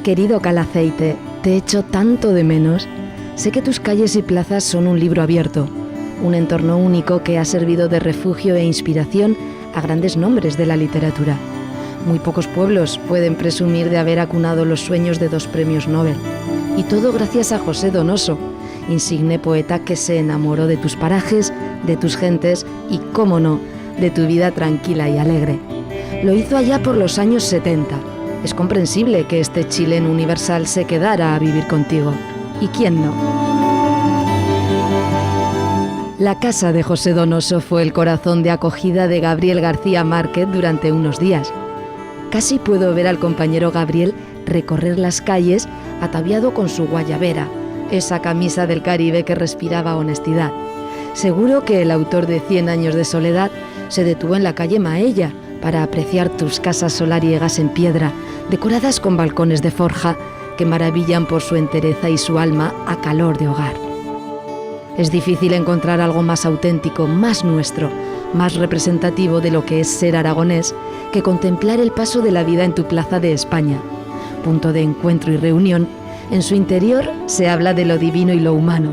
Querido Calaceite, te echo tanto de menos. Sé que tus calles y plazas son un libro abierto, un entorno único que ha servido de refugio e inspiración a grandes nombres de la literatura. Muy pocos pueblos pueden presumir de haber acunado los sueños de 2 premios Nobel. Y todo gracias a José Donoso, insigne poeta que se enamoró de tus parajes, de tus gentes y, cómo no, de tu vida tranquila y alegre. Lo hizo allá por los años 70. Es comprensible que este chileno universal se quedara a vivir contigo. ¿Y quién no? La casa de José Donoso fue el corazón de acogida de Gabriel García Márquez durante unos días. Casi puedo ver al compañero Gabriel recorrer las calles ataviado con su guayabera, esa camisa del Caribe que respiraba honestidad. Seguro que el autor de 100 años de soledad se detuvo en la calle Maella para apreciar tus casas solariegas en piedra, decoradas con balcones de forja que maravillan por su entereza y su alma a calor de hogar. Es difícil encontrar algo más auténtico, más nuestro, más representativo de lo que es ser aragonés, que contemplar el paso de la vida en tu plaza de España. Punto de encuentro y reunión, en su interior se habla de lo divino y lo humano.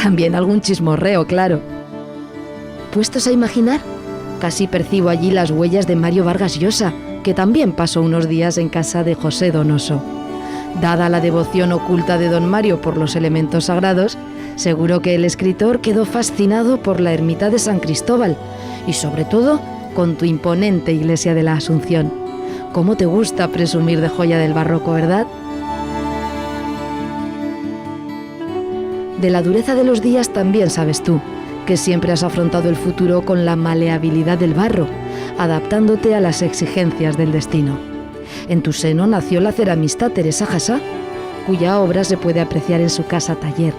También algún chismorreo, claro. Puestos a imaginar, casi percibo allí las huellas de Mario Vargas Llosa, que también pasó unos días en casa de José Donoso. Dada la devoción oculta de don Mario por los elementos sagrados, seguro que el escritor quedó fascinado por la ermita de San Cristóbal y sobre todo con tu imponente iglesia de la Asunción. ¿Cómo te gusta presumir de joya del barroco, verdad? De la dureza de los días también sabes tú, que siempre has afrontado el futuro con la maleabilidad del barro, adaptándote a las exigencias del destino. En tu seno nació la ceramista Teresa Jasá, cuya obra se puede apreciar en su casa taller.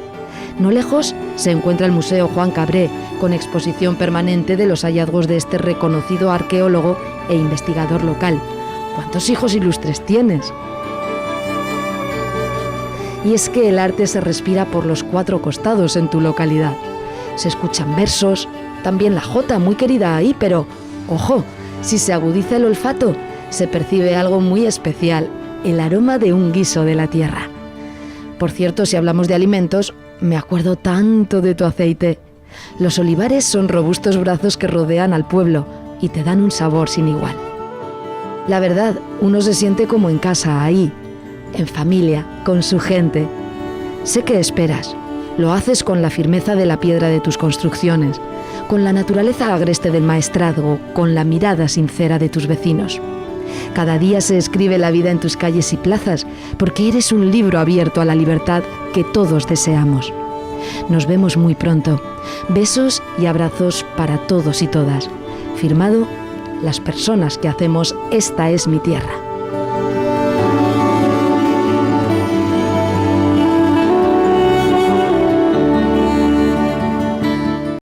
No lejos se encuentra el Museo Juan Cabré, con exposición permanente de los hallazgos de este reconocido arqueólogo e investigador local. ¿Cuántos hijos ilustres tienes? Y es que el arte se respira por los 4 costados en tu localidad. Se escuchan versos, también la jota, muy querida ahí, pero, ojo, si se agudiza el olfato, se percibe algo muy especial, el aroma de un guiso de la tierra. Por cierto, si hablamos de alimentos, me acuerdo tanto de tu aceite. Los olivares son robustos brazos que rodean al pueblo y te dan un sabor sin igual. La verdad, uno se siente como en casa, ahí, en familia, con su gente. Sé que esperas. Lo haces con la firmeza de la piedra de tus construcciones, con la naturaleza agreste del maestrazgo, con la mirada sincera de tus vecinos. Cada día se escribe la vida en tus calles y plazas, porque eres un libro abierto a la libertad que todos deseamos. Nos vemos muy pronto. Besos y abrazos para todos y todas. Firmado, las personas que hacemos Esta es mi tierra.